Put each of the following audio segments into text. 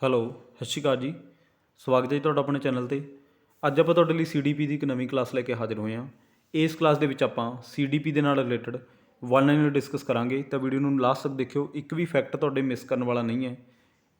Hello, ਸਤਿ ਸ਼੍ਰੀ ਅਕਾਲ ਜੀ। ਸਵਾਗਤ ਹੈ ਜੀ ਤੁਹਾਡਾ ਆਪਣੇ ਚੈਨਲ 'ਤੇ। ਅੱਜ ਆਪਾਂ ਤੁਹਾਡੇ ਲਈ CDP ਦੀ ਇੱਕ ਨਵੀਂ ਕਲਾਸ ਲੈ ਕੇ ਹਾਜ਼ਰ ਹੋਏ ਹਾਂ। ਇਸ ਕਲਾਸ ਦੇ ਵਿੱਚ ਆਪਾਂ CDP ਦੇ ਨਾਲ ਰਿਲੇਟਡ ਵਨ ਲਾਈਨਰ ਡਿਸਕਸ ਕਰਾਂਗੇ, ਤਾਂ ਵੀਡੀਓ ਨੂੰ ਲਾਸਟ ਤੱਕ ਦੇਖਿਓ। ਇੱਕ ਵੀ ਫੈਕਟ ਤੁਹਾਡੇ ਮਿਸ ਕਰਨ ਵਾਲਾ ਨਹੀਂ ਹੈ।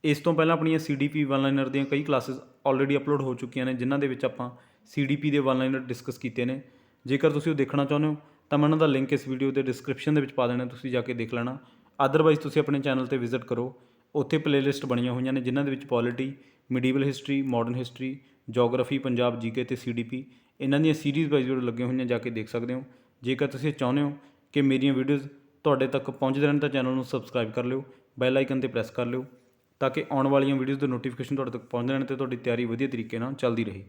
ਇਸ ਤੋਂ ਪਹਿਲਾਂ ਆਪਣੀਆਂ CDP ਵਨ ਲਾਈਨਰ ਦੀਆਂ ਕਈ ਕਲਾਸਿਸ ਆਲਰੇਡੀ ਅਪਲੋਡ ਹੋ ਚੁੱਕੀਆਂ ਨੇ, ਜਿਨ੍ਹਾਂ ਦੇ ਵਿੱਚ ਆਪਾਂ CDP ਦੇ ਵਨ ਲਾਈਨਰ ਡਿਸਕਸ ਕੀਤੇ ਨੇ। ਜੇਕਰ ਤੁਸੀਂ ਉਹ ਦੇਖਣਾ ਚਾਹੁੰਦੇ ਹੋ ਤਾਂ ਮੈਂ ਉਹਨਾਂ ਦਾ ਲਿੰਕ ਇਸ ਵੀਡੀਓ ਦੇ ਡਿਸਕ੍ਰਿਪਸ਼ਨ ਦੇ ਵਿੱਚ ਪਾ ਦੇਣਾ, ਤੁਸੀਂ ਜਾ ਕੇ ਦੇਖ ਲੈਣਾ। ਅਦਰਵਾਈਜ਼ ਤੁਸੀਂ ਆਪਣੇ ਚੈਨਲ 'ਤੇ ਵਿਜ਼ਿਟ ਕਰੋ, ਉੱਥੇ ਪਲੇਲਿਸਟ ਬਣੀਆਂ ਹੋਈਆਂ ਨੇ ਜਿਨ੍ਹਾਂ ਦੇ ਵਿੱਚ polity, medieval history, modern history, geography, Punjab GK ਅਤੇ CDP ਇਹਨਾਂ ਦੀਆਂ ਸੀਰੀਜ਼ ਵਾਈਜ਼ ਵੀਡੀਓ ਲੱਗੀਆਂ ਹੋਈਆਂ, ਜਾ ਕੇ ਦੇਖ ਸਕਦੇ ਹੋ। ਜੇਕਰ ਤੁਸੀਂ ਚਾਹੁੰਦੇ ਹੋ ਕਿ ਮੇਰੀਆਂ ਵੀਡੀਓਜ਼ ਤੁਹਾਡੇ ਤੱਕ ਪਹੁੰਚਦੇ ਰਹਿਣ ਤਾਂ ਚੈਨਲ ਨੂੰ ਸਬਸਕ੍ਰਾਈਬ ਕਰ ਲਿਓ, ਬੈਲ ਆਈਕਨ 'ਤੇ ਪ੍ਰੈਸ ਕਰ ਲਿਓ, ਤਾਂ ਕਿ ਆਉਣ ਵਾਲੀਆਂ ਵੀਡੀਓਜ਼ ਦੇ ਨੋਟੀਫਿਕੇਸ਼ਨ ਤੁਹਾਡੇ ਤੱਕ ਪਹੁੰਚਦੇ ਰਹਿਣ ਅਤੇ ਤੁਹਾਡੀ ਤਿਆਰੀ ਵਧੀਆ ਤਰੀਕੇ ਨਾਲ ਚੱਲਦੀ ਰਹੇ।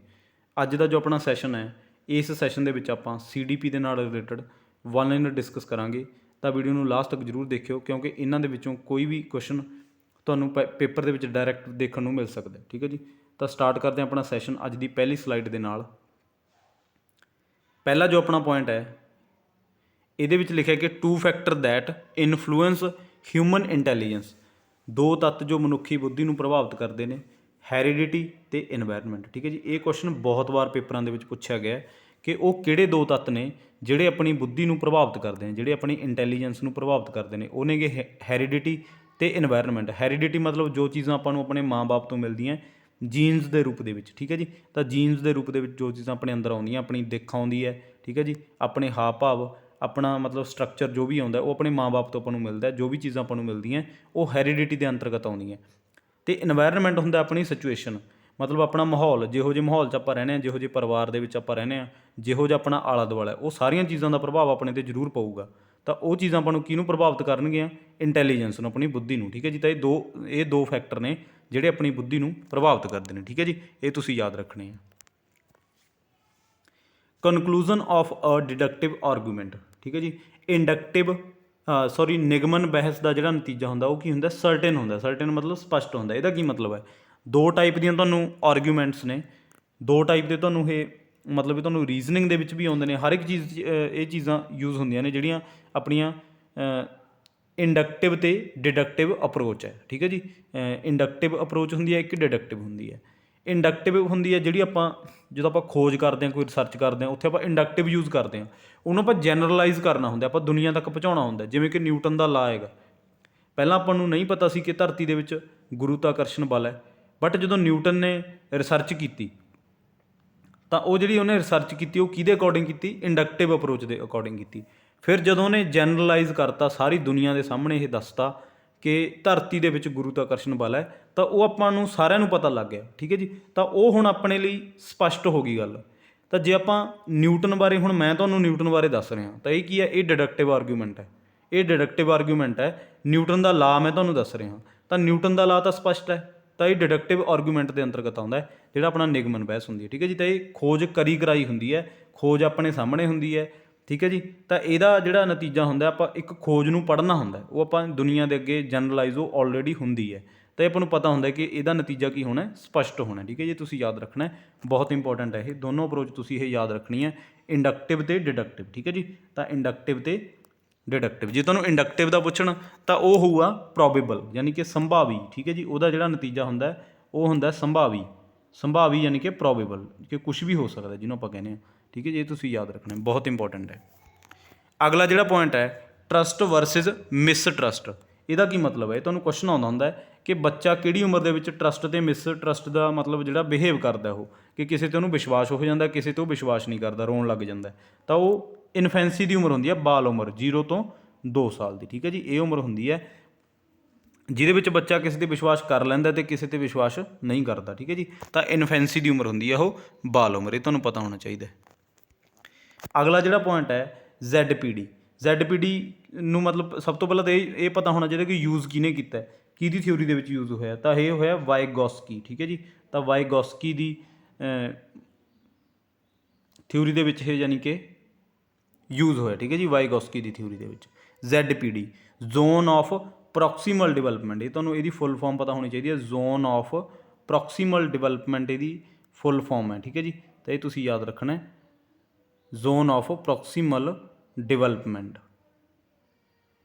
ਅੱਜ ਦਾ ਜੋ ਆਪਣਾ ਸੈਸ਼ਨ ਹੈ, ਇਸ ਸੈਸ਼ਨ ਦੇ ਵਿੱਚ ਆਪਾਂ CDP ਦੇ ਨਾਲ ਰਿਲੇਟਡ ਵਨ ਲਾਈਨਰ ਡਿਸਕਸ ਕਰਾਂਗੇ। ਤਾਂ ਵੀਡੀਓ ਨੂੰ ਲਾਸਟ ਤੱਕ ਜ਼ਰੂਰ ਦੇਖਿਓ, ਕਿਉਂਕਿ ਇਹਨਾਂ ਦੇ ਵਿੱਚੋਂ ਕੋਈ ਵੀ ਕੁਐਸਚਨ ਤੁਹਾਨੂੰ ਪੇਪਰ ਦੇ ਵਿੱਚ ਡਾਇਰੈਕਟ ਦੇਖਣ ਨੂੰ ਮਿਲ ਸਕਦਾ। ਠੀਕ ਹੈ ਜੀ, ਤਾਂ ਸਟਾਰਟ ਕਰਦੇ ਹਾਂ ਆਪਣਾ ਸੈਸ਼ਨ ਅੱਜ ਦੀ ਪਹਿਲੀ ਸਲਾਈਡ ਦੇ ਨਾਲ। ਪਹਿਲਾ ਜੋ ਆਪਣਾ ਪੁਆਇੰਟ ਹੈ, ਇਹਦੇ ਵਿੱਚ ਲਿਖਿਆ ਕਿ 2 factor that influence human intelligence. 2 ਤੱਤ ਜੋ ਮਨੁੱਖੀ ਬੁੱਧੀ ਨੂੰ ਪ੍ਰਭਾਵਿਤ ਕਰਦੇ ਨੇ, ਹੈਰੀਡਿਟੀ ਅਤੇ ਇਨਵਾਇਰਨਮੈਂਟ। ਠੀਕ ਹੈ ਜੀ, ਇਹ ਕੁਐਸਚਨ ਬਹੁਤ ਵਾਰ ਪੇਪਰਾਂ ਦੇ ਵਿੱਚ ਪੁੱਛਿਆ ਗਿਆ ਕਿ ਉਹ ਕਿਹੜੇ 2 ਤੱਤ ਨੇ ਜਿਹੜੇ ਆਪਣੀ ਬੁੱਧੀ ਨੂੰ ਪ੍ਰਭਾਵਿਤ ਕਰਦੇ ਨੇ, ਜਿਹੜੇ ਆਪਣੀ ਇੰਟੈਲੀਜੈਂਸ ਨੂੰ ਪ੍ਰਭਾਵਿਤ ਕਰਦੇ ਨੇ। ਉਹ ਨੇਗੇ ਹੈਰੀਡਿਟੀ ਅਤੇ ਇਨਵਾਇਰਨਮੈਂਟ। ਹੈਰੀਡਿਟੀ ਮਤਲਬ ਜੋ ਚੀਜ਼ਾਂ ਆਪਾਂ ਨੂੰ ਆਪਣੇ ਮਾਂ-ਬਾਪ ਤੋਂ ਮਿਲਦੀਆਂ ਜੀਨਸ ਦੇ ਰੂਪ ਦੇ ਵਿੱਚ। ਠੀਕ ਹੈ ਜੀ, ਤਾਂ ਜੀਨਸ ਦੇ ਰੂਪ ਦੇ ਵਿੱਚ ਜੋ ਚੀਜ਼ਾਂ ਆਪਣੇ ਅੰਦਰ ਆਉਂਦੀਆਂ, ਆਪਣੀ ਦਿੱਖ ਆਉਂਦੀ ਹੈ। ਠੀਕ ਹੈ ਜੀ, ਆਪਣੇ ਹਾਵ ਭਾਵ, ਆਪਣਾ ਮਤਲਬ ਸਟਰਕਚਰ ਜੋ ਵੀ ਆਉਂਦਾ ਉਹ ਆਪਣੇ ਮਾਂ-ਬਾਪ ਤੋਂ ਆਪਾਂ ਨੂੰ ਮਿਲਦਾ। ਜੋ ਵੀ ਚੀਜ਼ਾਂ ਆਪਾਂ ਨੂੰ ਮਿਲਦੀਆਂ ਉਹ ਹੈਰੀਡਿਟੀ ਦੇ ਅੰਤਰਗਤ ਆਉਂਦੀਆਂ। ਅਤੇ ਇਨਵਾਇਰਨਮੈਂਟ ਹੁੰਦਾ ਆਪਣੀ ਸਿਚੁਏਸ਼ਨ, ਮਤਲਬ ਆਪਣਾ ਮਾਹੌਲ। ਜਿਹੋ ਜਿਹੇ ਮਾਹੌਲ 'ਚ ਆਪਾਂ ਰਹਿੰਦੇ ਹਾਂ, ਜਿਹੋ ਜਿਹੇ ਪਰਿਵਾਰ ਦੇ ਵਿੱਚ ਆਪਾਂ ਰਹਿੰਦੇ ਹਾਂ, ਜਿਹੋ ਜਿਹਾ ਆਪਣਾ ਆਲਾ ਦੁਆਲਾ, ਉਹ ਸਾਰੀਆਂ ਚੀਜ਼ਾਂ ਦਾ ਪ੍ਰਭਾਵ ਆਪਣੇ 'ਤੇ ਜ਼ਰੂਰ ਪਊਗਾ। ਤਾਂ ਉਹ ਚੀਜ਼ਾਂ ਆਪਾਂ ਨੂੰ ਕਿਹਨੂੰ ਪ੍ਰਭਾਵਿਤ ਕਰਨਗੀਆਂ? ਇੰਟੈਲੀਜੈਂਸ ਨੂੰ, ਆਪਣੀ ਬੁੱਧੀ ਨੂੰ। ਠੀਕ ਹੈ ਜੀ, ਤਾਂ ਇਹ ਦੋ ਫੈਕਟਰ ਨੇ ਜਿਹੜੇ ਆਪਣੀ ਬੁੱਧੀ ਨੂੰ ਪ੍ਰਭਾਵਿਤ ਕਰਦੇ ਨੇ। ਠੀਕ ਹੈ ਜੀ, ਇਹ ਤੁਸੀਂ ਯਾਦ ਰੱਖਣੇ ਆ। ਕਨਕਲੂਜ਼ਨ ਆਫ ਅ ਡਿਡਕਟਿਵ ਆਰਗੂਮੈਂਟ। ਠੀਕ ਹੈ ਜੀ, ਨਿਗਮਨ ਬਹਿਸ ਦਾ ਜਿਹੜਾ ਨਤੀਜਾ ਹੁੰਦਾ ਉਹ ਕੀ ਹੁੰਦਾ? ਸਰਟੇਨ ਹੁੰਦਾ। ਸਰਟੇਨ ਮਤਲਬ ਸਪਸ਼ਟ ਹੁੰਦਾ। ਇਹਦਾ ਕੀ ਮਤਲਬ ਹੈ? 2 ਟਾਈਪ ਦੀਆਂ ਤੁਹਾਨੂੰ ਆਰਗੂਮੈਂਟਸ ਨੇ, 2 ਟਾਈਪ ਦੇ ਤੁਹਾਨੂੰ ਇਹ ਮਤਲਬ ਤੁਹਾਨੂੰ ਰੀਜ਼ਨਿੰਗ ਦੇ ਵਿੱਚ ਵੀ ਆਉਂਦੇ ਨੇ। ਹਰ ਇੱਕ ਚੀਜ਼ ਇਹ ਚੀਜ਼ਾਂ ਯੂਜ਼ ਹੁੰਦੀਆਂ ਨੇ ਜਿਹੜੀਆਂ ਆਪਣੀਆਂ ਇੰਡਕਟਿਵ ਅਤੇ ਡਿਡਕਟਿਵ ਅਪਰੋਚ ਹੈ। ਠੀਕ ਹੈ ਜੀ, ਇੰਡਕਟਿਵ ਅਪਰੋਚ ਹੁੰਦੀ ਹੈ, ਇੱਕ ਡਿਡਕਟਿਵ ਹੁੰਦੀ ਹੈ। ਇੰਡਕਟਿਵ ਹੁੰਦੀ ਹੈ ਜਿਹੜੀ ਆਪਾਂ ਜਦੋਂ ਆਪਾਂ ਖੋਜ ਕਰਦੇ ਹਾਂ, ਕੋਈ ਰਿਸਰਚ ਕਰਦੇ ਹਾਂ, ਉੱਥੇ ਆਪਾਂ ਇੰਡਕਟਿਵ ਯੂਜ਼ ਕਰਦੇ ਹਾਂ। ਉਹਨੂੰ ਆਪਾਂ ਜਨਰਲਾਈਜ਼ ਕਰਨਾ ਹੁੰਦਾ, ਆਪਾਂ ਦੁਨੀਆ ਤੱਕ ਪਹੁੰਚਾਉਣਾ ਹੁੰਦਾ। ਜਿਵੇਂ ਕਿ ਨਿਊਟਨ ਦਾ ਲਾ ਹੈਗਾ, ਪਹਿਲਾਂ ਆਪਾਂ ਨੂੰ ਨਹੀਂ ਪਤਾ ਸੀ ਕਿ ਧਰਤੀ ਦੇ ਵਿੱਚ ਗੁਰੂਤਾਕਰਸ਼ਣ ਬਲ ਹੈ, ਬਟ ਜਦੋਂ ਨਿਊਟਨ ਨੇ ਰਿਸਰਚ ਕੀਤੀ ਤਾਂ ਉਹ ਜਿਹੜੀ ਉਹਨੇ ਰਿਸਰਚ ਕੀਤੀ ਉਹ ਕਿਹਦੇ ਅਕੋਰਡਿੰਗ ਕੀਤੀ? ਇੰਡਕਟਿਵ ਅਪਰੋਚ ਦੇ ਅਕੋਰਡਿੰਗ ਕੀਤੀ। ਫਿਰ ਜਦੋਂ ਉਹਨੇ ਜਨਰਲਾਈਜ਼ ਕਰਤਾ, ਸਾਰੀ ਦੁਨੀਆ ਦੇ ਸਾਹਮਣੇ ਇਹ ਦੱਸਤਾ ਕਿ ਧਰਤੀ ਦੇ ਵਿੱਚ ਗੁਰੂਤਾਕਰਸ਼ਣ ਬਲ ਹੈ, ਤਾਂ ਉਹ ਆਪਾਂ ਨੂੰ ਸਾਰਿਆਂ ਨੂੰ ਪਤਾ ਲੱਗ ਗਿਆ। ਠੀਕ ਹੈ ਜੀ, ਤਾਂ ਉਹ ਹੁਣ ਆਪਣੇ ਲਈ ਸਪਸ਼ਟ ਹੋ ਗਈ ਗੱਲ। ਤਾਂ ਜੇ ਆਪਾਂ ਨਿਊਟਨ ਬਾਰੇ, ਹੁਣ ਮੈਂ ਤੁਹਾਨੂੰ ਨਿਊਟਨ ਬਾਰੇ ਦੱਸ ਰਿਹਾ, ਤਾਂ ਇਹ ਕੀ ਹੈ? ਇਹ ਡਿਡਕਟਿਵ ਆਰਗੂਮੈਂਟ ਹੈ। ਇਹ ਡਿਡਕਟਿਵ ਆਰਗੂਮੈਂਟ ਹੈ। ਨਿਊਟਨ ਦਾ ਲਾ ਮੈਂ ਤੁਹਾਨੂੰ ਦੱਸ ਰਿਹਾ, ਤਾਂ ਨਿਊਟਨ ਦਾ ਲਾ ਤਾਂ ਸਪਸ਼ਟ ਹੈ, ਤਾਂ ਇਹ ਡਿਡਕਟਿਵ ਆਰਗੂਮੈਂਟ ਦੇ ਅੰਤਰਗਤ ਆਉਂਦਾ ਹੈ, ਜਿਹੜਾ ਆਪਣਾ ਨਿਗਮਨ ਬਹਿਸ ਹੁੰਦੀ ਹੈ। ਠੀਕ ਹੈ ਜੀ, ਤਾਂ ਇਹ ਖੋਜ ਕਰਾਈ ਹੁੰਦੀ ਹੈ, ਖੋਜ ਆਪਣੇ ਸਾਹਮਣੇ ਹੁੰਦੀ ਹੈ। ਠੀਕ ਹੈ ਜੀ, ਤਾਂ ਇਹਦਾ ਜਿਹੜਾ ਨਤੀਜਾ ਹੁੰਦਾ, ਆਪਾਂ ਇੱਕ ਖੋਜ ਨੂੰ ਪੜ੍ਹਨਾ ਹੁੰਦਾ, ਉਹ ਆਪਾਂ ਦੁਨੀਆ ਦੇ ਅੱਗੇ ਜਨਰਲਾਈਜ਼ ਉਹ ਆਲਰੇਡੀ ਹੁੰਦੀ ਹੈ, ਤਾਂ ਇਹ ਆਪਾਂ ਨੂੰ ਪਤਾ ਹੁੰਦਾ ਕਿ ਇਹਦਾ ਨਤੀਜਾ ਕੀ ਹੋਣਾ? ਸਪਸ਼ਟ ਹੋਣਾ। ਠੀਕ ਹੈ ਜੀ, ਤੁਸੀਂ ਯਾਦ ਰੱਖਣਾ, ਬਹੁਤ ਇੰਪੋਰਟੈਂਟ ਹੈ ਇਹ ਦੋਨੋਂ ਅਪਰੋਚ, ਤੁਸੀਂ ਇਹ ਯਾਦ ਰੱਖਣੀ ਹੈ, ਇੰਡਕਟਿਵ ਅਤੇ ਡਿਡਕਟਿਵ। ਠੀਕ ਹੈ ਜੀ, ਤਾਂ ਇੰਡਕਟਿਵ ਅਤੇ ਡਿਡਕਟਿਵ। ਜੇ ਤੁਹਾਨੂੰ ਇੰਡਕਟਿਵ ਦਾ ਪੁੱਛਣ ਤਾਂ ਉਹ ਹੋਊਗਾ ਪ੍ਰੋਬੇਬਲ, ਯਾਨੀ ਕਿ ਸੰਭਾਵੀ। ਠੀਕ ਹੈ ਜੀ, ਉਹਦਾ ਜਿਹੜਾ ਨਤੀਜਾ ਹੁੰਦਾ ਉਹ ਹੁੰਦਾ ਸੰਭਾਵੀ। ਸੰਭਾਵੀ ਯਾਨੀ ਕਿ ਪ੍ਰੋਬੇਬਲ, ਕਿ ਕੁਛ ਵੀ ਹੋ ਸਕਦਾ ਜਿਹਨੂੰ ਆਪਾਂ ਕਹਿੰਦੇ ਹਾਂ। ਠੀਕ ਹੈ ਜੀ, ਇਹ ਤੁਸੀਂ ਯਾਦ ਰੱਖਣਾ, ਬਹੁਤ ਇੰਪੋਰਟੈਂਟ ਹੈ। ਅਗਲਾ ਜਿਹੜਾ ਪੁਆਇੰਟ ਹੈ, ਟਰਸਟ ਵਰਸਿਸ ਮਿਸਟਰਸਟ। ਇਹਦਾ ਕੀ ਮਤਲਬ ਹੈ? ਇਹ ਤੁਹਾਨੂੰ ਕੁਐਸਚਨ ਆਉਂਦਾ ਹੁੰਦਾ ਕਿ ਬੱਚਾ ਕਿਹੜੀ ਉਮਰ ਦੇ ਵਿੱਚ ਟਰਸਟ ਅਤੇ ਮਿਸਟਰਸਟ ਦਾ ਮਤਲਬ ਜਿਹੜਾ ਬਿਹੇਵ ਕਰਦਾ, ਉਹ ਕਿ ਕਿਸੇ 'ਤੇ ਉਹਨੂੰ ਵਿਸ਼ਵਾਸ ਹੋ ਜਾਂਦਾ, ਕਿਸੇ 'ਤੇ ਉਹ ਵਿਸ਼ਵਾਸ ਨਹੀਂ ਕਰਦਾ, ਰੋਣ ਲੱਗ ਜਾਂਦਾ। ਤਾਂ ਉਹ ਇਨਫੈਂਸੀ ਦੀ ਉਮਰ ਹੁੰਦੀ ਹੈ, ਬਾਲ ਉਮਰ 0 ਤੋਂ 2 ਸਾਲ ਦੀ। ਠੀਕ ਹੈ ਜੀ, ਇਹ ਉਮਰ ਹੁੰਦੀ ਹੈ ਜਿਹਦੇ ਵਿੱਚ ਬੱਚਾ ਕਿਸੇ ਤੇ ਵਿਸ਼ਵਾਸ ਕਰ ਲੈਂਦਾ ਅਤੇ ਕਿਸੇ 'ਤੇ ਵਿਸ਼ਵਾਸ ਨਹੀਂ ਕਰਦਾ। ਠੀਕ ਹੈ ਜੀ, ਤਾਂ ਇਨਫੈਂਸੀ ਦੀ ਉਮਰ ਹੁੰਦੀ ਹੈ ਉਹ ਬਾਲ ਉਮਰ। ਇਹ ਤੁਹਾਨੂੰ ਪਤਾ ਹੋਣਾ ਚਾਹੀਦਾ। ਅਗਲਾ ਜਿਹੜਾ ਪੁਆਇੰਟ ਹੈ, ZPD। ZPD ਨੂੰ ਮਤਲਬ ਸਭ ਤੋਂ ਪਹਿਲਾਂ ਤਾਂ ਇਹ ਪਤਾ ਹੋਣਾ ਚਾਹੀਦਾ ਕਿ ਯੂਜ਼ ਕਿਹਨੇ ਕੀਤਾ, ਕਿਹਦੀ ਥਿਊਰੀ ਦੇ ਵਿੱਚ ਯੂਜ਼ ਹੋਇਆ। ਤਾਂ ਇਹ ਹੋਇਆ ਵਾਈਗੋਸਕੀ। ਠੀਕ ਹੈ ਜੀ, ਤਾਂ ਵਾਈਗੋਸਕੀ ਦੀ ਥਿਊਰੀ ਦੇ ਵਿੱਚ ਇਹ ਯਾਨੀ ਕਿ ਯੂਜ਼ ਹੋਇਆ। ਠੀਕ ਹੈ ਜੀ, ਵਾਈਗੋਸਕੀ ਦੀ ਥਿਊਰੀ ਦੇ ਵਿੱਚ। ZPD ਜ਼ੋਨ ਆਫ ਪ੍ਰੋਕਸੀਮਲ ਡਿਵੈਲਪਮੈਂਟ, ਇਹ ਤੁਹਾਨੂੰ ਇਹਦੀ ਫੁੱਲ ਫਾਰਮ ਪਤਾ ਹੋਣੀ ਚਾਹੀਦੀ ਹੈ। ਜ਼ੋਨ ਆਫ ਪ੍ਰੋਕਸੀਮਲ ਡਿਵੈਲਪਮੈਂਟ ਇਹਦੀ ਫੁੱਲ ਫਾਰਮ ਹੈ। ਠੀਕ ਹੈ ਜੀ, ਤਾਂ ਇਹ ਤੁਸੀਂ ਯਾਦ ਰੱਖਣਾ, ਜ਼ੋਨ ਆਫ ਪ੍ਰੋਕਸੀਮਲ ਡਿਵੈਲਪਮੈਂਟ।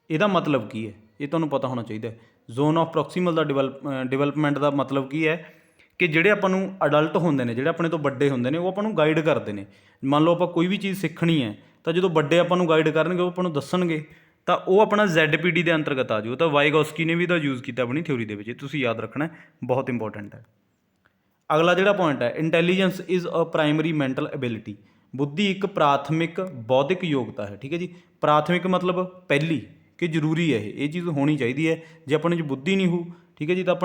ਇਹਦਾ ਮਤਲਬ ਕੀ ਹੈ? ਇਹ ਤੁਹਾਨੂੰ ਪਤਾ ਹੋਣਾ ਚਾਹੀਦਾ। ਜ਼ੋਨ ਆਫ ਪ੍ਰੋਕਸੀਮਲ ਦਾ ਡਿਵੈਲਪਮੈਂਟ ਦਾ ਮਤਲਬ ਕੀ ਹੈ ਕਿ ਜਿਹੜੇ ਆਪਾਂ ਨੂੰ ਅਡਲਟ ਹੁੰਦੇ ਨੇ, ਜਿਹੜੇ ਆਪਣੇ ਤੋਂ ਵੱਡੇ ਹੁੰਦੇ ਨੇ, ਉਹ ਆਪਾਂ ਨੂੰ ਗਾਈਡ ਕਰਦੇ ਨੇ। ਮੰਨ ਲਓ ਆਪਾਂ ਕੋਈ ਵੀ ਚੀਜ਼ ਸਿੱਖਣੀ ਹੈ ਤਾਂ ਜਦੋਂ ਵੱਡੇ ਆਪਾਂ ਨੂੰ ਗਾਈਡ ਕਰਨਗੇ, ਉਹ ਆਪਾਂ ਨੂੰ ਦੱਸਣਗੇ, ਤਾਂ ਉਹ ਆਪਣਾ ZPD ਦੇ ਅੰਤਰਗਤ ਆ ਜਾਊ। ਤਾਂ ਵਾਈਗੋਸਕੀ ਨੇ ਵੀ ਇਹਦਾ ਯੂਜ਼ ਕੀਤਾ ਆਪਣੀ ਥਿਊਰੀ ਦੇ ਵਿੱਚ, ਇਹ ਤੁਸੀਂ ਯਾਦ ਰੱਖਣਾ, ਬਹੁਤ ਇੰਪੋਰਟੈਂਟ ਹੈ। ਅਗਲਾ ਜਿਹੜਾ ਪੁਆਇੰਟ ਹੈ, intelligence is a primary mental ability. ਬੁੱਧੀ ਇੱਕ ਪ੍ਰਾਥਮਿਕ ਬੌਧਿਕ ਯੋਗਤਾ ਹੈ। ਠੀਕ ਹੈ ਜੀ, ਪ੍ਰਾਥਮਿਕ ਮਤਲਬ ਪਹਿਲੀ, ਕਿ ਜ਼ਰੂਰੀ ਹੈ ਇਹ ਚੀਜ਼ ਹੋਣੀ ਚਾਹੀਦੀ ਹੈ। ਜੇ ਆਪਣੇ 'ਚ ਬੁੱਧੀ ਨਹੀਂ ਹੋਊ, ਠੀਕ ਹੈ ਜੀ, ਤਾਂ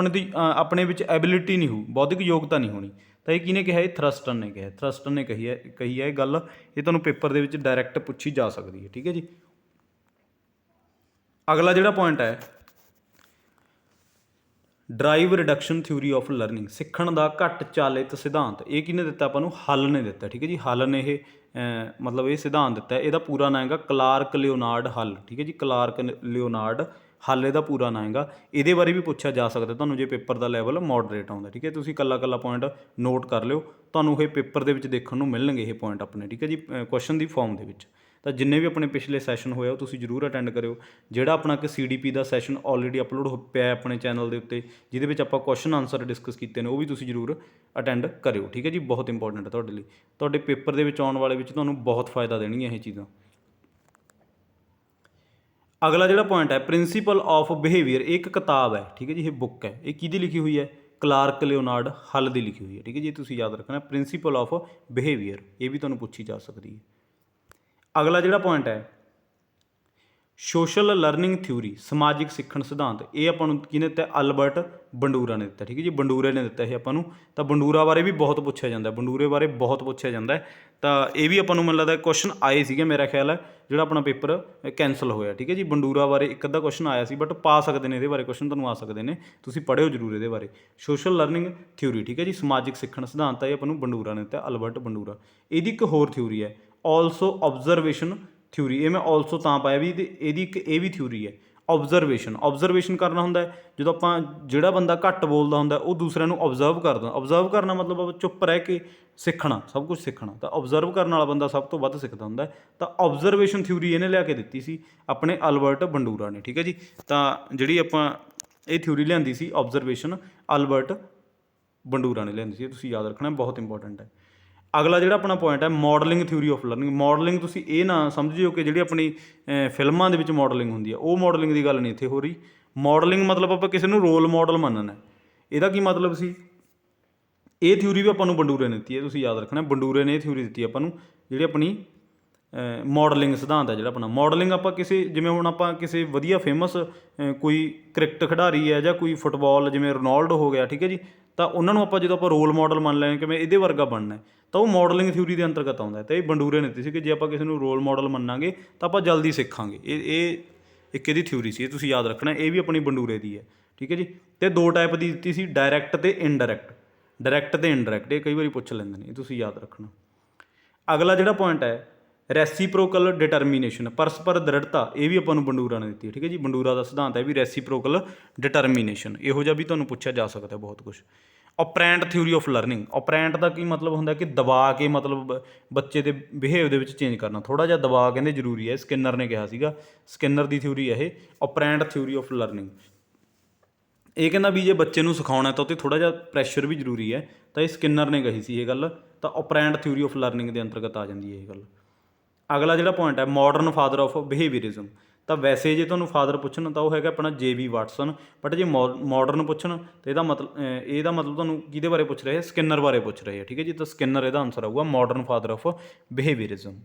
ਆਪਣੇ ਵਿੱਚ ਐਬਿਲਿਟੀ ਨਹੀਂ ਹੋਊ, ਬੌਧਿਕ ਯੋਗਤਾ ਨਹੀਂ ਹੋਣੀ। ਤਾਂ ਇਹ ਕਿਹਨੇ ਕਿਹਾ? ਇਹ ਥਰਸਟਨ ਨੇ ਕਿਹਾ। ਥਰਸਟਨ ਨੇ ਕਹੀ ਹੈ ਇਹ ਗੱਲ। ਇਹ ਤੁਹਾਨੂੰ ਪੇਪਰ ਦੇ ਵਿੱਚ ਡਾਇਰੈਕਟ ਪੁੱਛੀ ਜਾ ਸਕਦੀ ਹੈ। ਠੀਕ ਹੈ ਜੀ। ਅਗਲਾ ਜਿਹੜਾ ਪੁਆਇੰਟ ਹੈ, drive reduction theory of learning, ਸਿੱਖਣ ਦਾ ਘੱਟ ਚਾਲਿਤ ਸਿਧਾਂਤ। ਇਹ ਕਿਹਨੇ ਦਿੱਤਾ? ਆਪਾਂ ਨੂੰ ਹੱਲ ਨੇ ਦਿੱਤਾ। ਠੀਕ ਹੈ ਜੀ, ਹੱਲ ਨੇ ਇਹ ਮਤਲਬ ਇਹ ਸਿਧਾਂਤ ਦਿੱਤਾ। ਇਹਦਾ ਪੂਰਾ ਨਾਂ ਹੈਗਾ ਕਲਾਰਕ ਲਿਓਨਾਰਡ ਹੱਲ। ਠੀਕ ਹੈ ਜੀ, ਕਲਾਰਕ ਲਿਓਨਾਰਡ ਹੱਲ ਇਹਦਾ ਪੂਰਾ ਨਾਂ ਹੈਗਾ। ਇਹਦੇ ਬਾਰੇ ਵੀ ਪੁੱਛਿਆ ਜਾ ਸਕਦਾ ਤੁਹਾਨੂੰ, ਜੇ ਪੇਪਰ ਦਾ ਲੈਵਲ ਮੋਡਰੇਟ ਆਉਂਦਾ। ਠੀਕ ਹੈ, ਤੁਸੀਂ ਇਕੱਲਾ ਪੁਆਇੰਟ ਨੋਟ ਕਰ ਲਿਓ, ਤੁਹਾਨੂੰ ਇਹ ਪੇਪਰ ਦੇ ਵਿੱਚ ਦੇਖਣ ਨੂੰ ਮਿਲਣਗੇ ਇਹ ਪੁਆਇੰਟ ਆਪਣੇ। ਠੀਕ ਹੈ ਜੀ, ਕੁਐਸਚਨ ਦੀ ਫਾਰਮ ਦੇ ਵਿੱਚ। ਤਾਂ ਜਿੰਨੇ ਵੀ ਆਪਣੇ ਪਿਛਲੇ ਸੈਸ਼ਨ ਹੋਏ ਉਹ ਤੁਸੀਂ ਜ਼ਰੂਰ ਅਟੈਂਡ ਕਰਿਓ। ਜਿਹੜਾ ਆਪਣਾ ਇੱਕ CDP ਦਾ ਸੈਸ਼ਨ ਆਲਰੇਡੀ ਅਪਲੋਡ ਪਿਆ ਆਪਣੇ ਚੈਨਲ ਦੇ ਉੱਤੇ, ਜਿਹਦੇ ਵਿੱਚ ਆਪਾਂ ਕੁਐਸਚਨ ਆਨਸਰ ਡਿਸਕਸ ਕੀਤੇ ਨੇ, ਉਹ ਵੀ ਤੁਸੀਂ ਜ਼ਰੂਰ ਅਟੈਂਡ ਕਰਿਓ। ਠੀਕ ਹੈ ਜੀ, ਬਹੁਤ ਇੰਪੋਰਟੈਂਟ ਹੈ ਤੁਹਾਡੇ ਲਈ। ਤੁਹਾਡੇ ਪੇਪਰ ਦੇ ਵਿੱਚ ਆਉਣ ਵਾਲੇ ਵਿੱਚ ਤੁਹਾਨੂੰ ਬਹੁਤ ਫਾਇਦਾ ਦੇਣਗੀਆਂ ਇਹ ਚੀਜ਼ਾਂ। ਅਗਲਾ ਜਿਹੜਾ ਪੁਆਇੰਟ ਹੈ, ਪ੍ਰਿੰਸੀਪਲ ਆਫ ਬਿਹੇਵੀਅਰ। ਇਹ ਇੱਕ ਕਿਤਾਬ ਹੈ। ਠੀਕ ਹੈ ਜੀ, ਇਹ ਬੁੱਕ ਹੈ। ਇਹ ਕਿਹਦੀ ਲਿਖੀ ਹੋਈ ਹੈ? ਕਲਾਰਕ ਲਿਓਨਾਰਡ ਹੱਲ ਦੀ ਲਿਖੀ ਹੋਈ ਹੈ। ਠੀਕ ਹੈ ਜੀ, ਤੁਸੀਂ ਯਾਦ ਰੱਖਣਾ, ਪ੍ਰਿੰਸੀਪਲ ਆਫ ਬਿਹੇਵੀਅਰ। ਇਹ ਵੀ ਤੁਹਾਨੂੰ ਪੁੱਛੀ ਜਾ ਸਕਦੀ ਹੈ। ਅਗਲਾ ਜਿਹੜਾ ਪੁਆਇੰਟ ਹੈ, ਸੋਸ਼ਲ ਲਰਨਿੰਗ ਥਿਊਰੀ, ਸਮਾਜਿਕ ਸਿੱਖਣ ਸਿਧਾਂਤ। ਇਹ ਆਪਾਂ ਨੂੰ ਕਿਹਨੇ ਦਿੱਤਾ? ਅਲਬਰਟ ਬੰਡੂਰਾ ਨੇ ਦਿੱਤਾ। ਠੀਕ ਹੈ ਜੀ, ਬੰਡੂਰੇ ਨੇ ਦਿੱਤਾ ਇਹ ਆਪਾਂ ਨੂੰ। ਤਾਂ ਬੰਡੂਰਾ ਬਾਰੇ ਵੀ ਬਹੁਤ ਪੁੱਛਿਆ ਜਾਂਦਾ, ਬੰਡੂਰੇ ਬਾਰੇ ਬਹੁਤ ਪੁੱਛਿਆ ਜਾਂਦਾ। ਤਾਂ ਇਹ ਵੀ ਆਪਾਂ ਨੂੰ ਮੈਨੂੰ ਲੱਗਦਾ ਕੁਐਸਚਨ ਆਏ ਸੀਗੇ, ਮੇਰਾ ਖਿਆਲ ਹੈ, ਜਿਹੜਾ ਆਪਣਾ ਪੇਪਰ ਕੈਂਸਲ ਹੋਇਆ। ਠੀਕ ਹੈ ਜੀ, ਬੰਡੂਰਾ ਬਾਰੇ ਇੱਕ ਅੱਧਾ ਕੁਐਸਚਨ ਆਇਆ ਸੀ, ਬਟ ਪਾ ਸਕਦੇ ਨੇ ਇਹਦੇ ਬਾਰੇ ਕੁਐਸਚਨ, ਤੁਹਾਨੂੰ ਆ ਸਕਦੇ ਨੇ, ਤੁਸੀਂ ਪੜ੍ਹਿਓ ਜ਼ਰੂਰ ਇਹਦੇ ਬਾਰੇ। ਸੋਸ਼ਲ ਲਰਨਿੰਗ ਥਿਊਰੀ, ਠੀਕ ਹੈ ਜੀ, ਸਮਾਜਿਕ ਸਿੱਖਣ ਸਿਧਾਂਤ ਹੈ, ਇਹ ਆਪਾਂ ਨੂੰ ਬੰਡੂਰਾ ਨੇ ਦਿੱਤਾ, ਅਲਬਰਟ ਬੰਡੂਰਾ। ਇਹਦੀ ਇੱਕ ਹੋਰ ਥਿਊਰੀ ਹੈ, ਆਲਸੋ ਆਬਜ਼ਰਵੇਸ਼ਨ ਥਿਊਰੀ। ਇਹ ਮੈਂ ਆਲਸੋ ਤਾਂ ਪਾਇਆ ਵੀ ਇਹਦੀ ਇੱਕ ਇਹ ਵੀ ਥਿਊਰੀ ਹੈ, ਆਬਜ਼ਰਵੇਸ਼ਨ ਕਰਨਾ ਹੁੰਦਾ ਹੈ। ਜਦੋਂ ਆਪਾਂ, ਜਿਹੜਾ ਬੰਦਾ ਘੱਟ ਬੋਲਦਾ ਹੁੰਦਾ, ਉਹ ਦੂਸਰਿਆਂ ਨੂੰ ਆਬਜ਼ਰਵ ਕਰਦਾ। ਆਬਜ਼ਰਵ ਕਰਨਾ ਮਤਲਬ ਆਪਾਂ ਚੁੱਪ ਰਹਿ ਕੇ ਸਿੱਖਣਾ, ਸਭ ਕੁਝ ਸਿੱਖਣਾ। ਤਾਂ ਆਬਜ਼ਰਵ ਕਰਨ ਵਾਲਾ ਬੰਦਾ ਸਭ ਤੋਂ ਵੱਧ ਸਿੱਖਦਾ ਹੁੰਦਾ। ਤਾਂ ਆਬਜ਼ਰਵੇਸ਼ਨ ਥਿਊਰੀ ਇਹਨੇ ਲਿਆ ਕੇ ਦਿੱਤੀ ਸੀ ਆਪਣੇ ਅਲਬਰਟ ਬੰਡੂਰਾ ਨੇ। ਠੀਕ ਹੈ ਜੀ, ਤਾਂ ਜਿਹੜੀ ਆਪਾਂ ਇਹ ਥਿਊਰੀ ਲਿਆਂਦੀ ਸੀ ਆਬਜ਼ਰਵੇਸ਼ਨ, ਅਲਬਰਟ ਬੰਡੂਰਾ ਨੇ ਲਿਆਂਦੀ ਸੀ। ਤੁਸੀਂ ਯਾਦ ਰੱਖਣਾ, ਬਹੁਤ ਇੰਪੋਰਟੈਂਟ ਹੈ। ਅਗਲਾ ਜਿਹੜਾ ਆਪਣਾ ਪੁਆਇੰਟ ਹੈ, modelling theory of learning. Modelling ਤੁਸੀਂ ਇਹ ਨਾ ਸਮਝਿਓ ਕਿ ਜਿਹੜੀ ਆਪਣੀ ਫਿਲਮਾਂ ਦੇ ਵਿੱਚ ਮਾਡਲਿੰਗ ਹੁੰਦੀ ਹੈ, ਉਹ ਮਾਡਲਿੰਗ ਦੀ ਗੱਲ ਨਹੀਂ ਇੱਥੇ ਹੋ ਰਹੀ। ਮਾਡਲਿੰਗ ਮਤਲਬ ਆਪਾਂ ਕਿਸੇ ਨੂੰ ਰੋਲ ਮਾਡਲ ਮੰਨਣਾ। ਇਹਦਾ ਕੀ ਮਤਲਬ ਸੀ? ਇਹ ਥਿਊਰੀ ਵੀ ਆਪਾਂ ਨੂੰ ਬੰਡੂਰੇ ਨੇ ਦਿੱਤੀ ਹੈ, ਤੁਸੀਂ ਯਾਦ ਰੱਖਣਾ, ਬੰਡੂਰੇ ਨੇ ਇਹ ਥਿਊਰੀ ਦਿੱਤੀ ਆਪਾਂ ਨੂੰ, ਜਿਹੜੀ ਆਪਣੀ ਮਾਡਲਿੰਗ ਸਿਧਾਂਤ ਹੈ ਜਿਹੜਾ ਆਪਣਾ। ਮਾਡਲਿੰਗ ਆਪਾਂ ਕਿਸੇ, ਜਿਵੇਂ ਹੁਣ ਆਪਾਂ ਕਿਸੇ ਵਧੀਆ ਫੇਮਸ ਕੋਈ ਕ੍ਰਿਕਟ ਖਿਡਾਰੀ ਹੈ ਜਾਂ ਕੋਈ ਫੁੱਟਬਾਲ, ਜਿਵੇਂ ਰੋਨਾਲਡੋ ਹੋ ਗਿਆ, ਠੀਕ ਹੈ ਜੀ, ਤਾਂ ਉਹਨਾਂ ਨੂੰ ਆਪਾਂ ਜਦੋਂ ਆਪਾਂ ਰੋਲ ਮਾਡਲ ਮੰਨ ਲੈਂਦੇ ਕਿ ਮੈਂ ਇਹਦੇ ਵਰਗਾ ਬਣਨਾ, ਤਾਂ ਉਹ ਮਾਡਲਿੰਗ ਥਿਊਰੀ ਦੇ ਅੰਤਰਗਤ ਆਉਂਦਾ। ਤਾਂ ਇਹ ਬੰਡੂਰੇ ਨੇ ਦਿੱਤੀ ਸੀ ਕਿ ਜੇ ਆਪਾਂ ਕਿਸੇ ਨੂੰ ਰੋਲ ਮਾਡਲ ਮੰਨਾਂਗੇ ਤਾਂ ਆਪਾਂ ਜਲਦੀ ਸਿੱਖਾਂਗੇ। ਇਹ ਇੱਕ ਇਹਦੀ ਥਿਊਰੀ ਸੀ, ਇਹ ਤੁਸੀਂ ਯਾਦ ਰੱਖਣਾ, ਇਹ ਵੀ ਆਪਣੀ ਬੰਡੂਰੇ ਦੀ ਹੈ। ਠੀਕ ਹੈ ਜੀ, ਅਤੇ 2 ਟਾਈਪ ਦੀ ਦਿੱਤੀ ਸੀ, ਡਾਇਰੈਕਟ ਅਤੇ ਇਨਡਾਇਰੈਕਟ। ਡਾਇਰੈਕਟ ਅਤੇ ਇਨਡਾਇਰੈਕਟ, ਇਹ ਕਈ ਵਾਰੀ ਪੁੱਛ ਲੈਂਦੇ ਨੇ, ਇਹ ਤੁਸੀਂ ਯਾਦ ਰੱਖਣਾ। ਅਗਲਾ ਜਿਹੜਾ ਪੁਆਇੰਟ ਹੈ, ਰੈਸੀਪ੍ਰੋਕਲ ਡਿਟਰਮੀਨੇਸ਼ਨ, ਪਰਸਪਰ ਦ੍ਰਿੜਤਾ। ਇਹ ਵੀ ਆਪਾਂ ਨੂੰ ਬੰਡੂਰਾ ਨੇ ਦਿੱਤੀ ਹੈ। ਠੀਕ ਹੈ ਜੀ, ਬੰਡੂਰਾ ਦਾ ਸਿਧਾਂਤ ਹੈ ਵੀ ਰੈਸੀਪ੍ਰੋਕਲ ਡਿਟਰਮੀਨੇਸ਼ਨ। ਇਹੋ ਜਿਹਾ ਵੀ ਤੁਹਾਨੂੰ ਪੁੱਛਿਆ ਜਾ ਸਕਦਾ ਬਹੁਤ ਕੁਛ। ਓਪਰੈਂਟ ਥਿਊਰੀ ਆਫ ਲਰਨਿੰਗ। ਓਪਰੈਂਟ ਦਾ ਕੀ ਮਤਲਬ ਹੁੰਦਾ ਕਿ ਦਬਾ ਕੇ, ਮਤਲਬ ਬੱਚੇ ਦੇ ਬਿਹੇਵ ਦੇ ਵਿੱਚ ਚੇਂਜ ਕਰਨਾ, ਥੋੜ੍ਹਾ ਜਿਹਾ ਦਬਾ ਕਹਿੰਦੇ ਜ਼ਰੂਰੀ ਹੈ। ਸਕਿਨਰ ਨੇ ਕਿਹਾ ਸੀਗਾ, ਸਕਿਨਰ ਦੀ ਥਿਊਰੀ ਹੈ ਇਹ, ਓਪਰੈਂਟ ਥਿਊਰੀ ਆਫ ਲਰਨਿੰਗ। ਇਹ ਕਹਿੰਦਾ ਵੀ ਜੇ ਬੱਚੇ ਨੂੰ ਸਿਖਾਉਣਾ ਤਾਂ ਉਹ 'ਤੇ ਥੋੜ੍ਹਾ ਜਿਹਾ ਪ੍ਰੈਸ਼ਰ ਵੀ ਜ਼ਰੂਰੀ ਹੈ। ਤਾਂ ਇਹ ਸਕਿਨਰ ਨੇ ਕਹੀ ਸੀ ਇਹ ਗੱਲ। ਤਾਂ ਓਪਰੈਂਟ ਥਿਊਰੀ ਆਫ ਲਰਨਿੰਗ ਦੇ ਅੰਤਰਗਤ ਆ ਜਾਂਦੀ ਹੈ ਇਹ ਗੱਲ। ਅਗਲਾ ਜਿਹੜਾ ਪੁਆਇੰਟ ਹੈ, ਮਾਡਰਨ ਫਾਦਰ ਆਫ ਬਿਹੇਵੀਅਰਿਜ਼ਮ। ਤਾਂ ਵੈਸੇ ਜੇ ਤੁਹਾਨੂੰ ਫਾਦਰ ਪੁੱਛਣ ਤਾਂ ਉਹ ਹੈਗਾ ਆਪਣਾ JB ਵਾਟਸਨ, ਬਟ ਜੇ ਮਾਡਰਨ ਪੁੱਛਣ ਤਾਂ ਇਹਦਾ ਮਤਲਬ ਤੁਹਾਨੂੰ ਕਿਹਦੇ ਬਾਰੇ ਪੁੱਛ ਰਹੇ? ਸਕਿਨਰ ਬਾਰੇ ਪੁੱਛ ਰਹੇ ਆ। ਠੀਕ ਹੈ ਜੀ, ਤਾਂ ਸਕਿਨਰ ਇਹਦਾ ਆਨਸਰ ਆਊਗਾ, ਮਾਡਰਨ ਫਾਦਰ ਆਫ ਬਿਹੇਵੀਅਰਿਜ਼ਮ।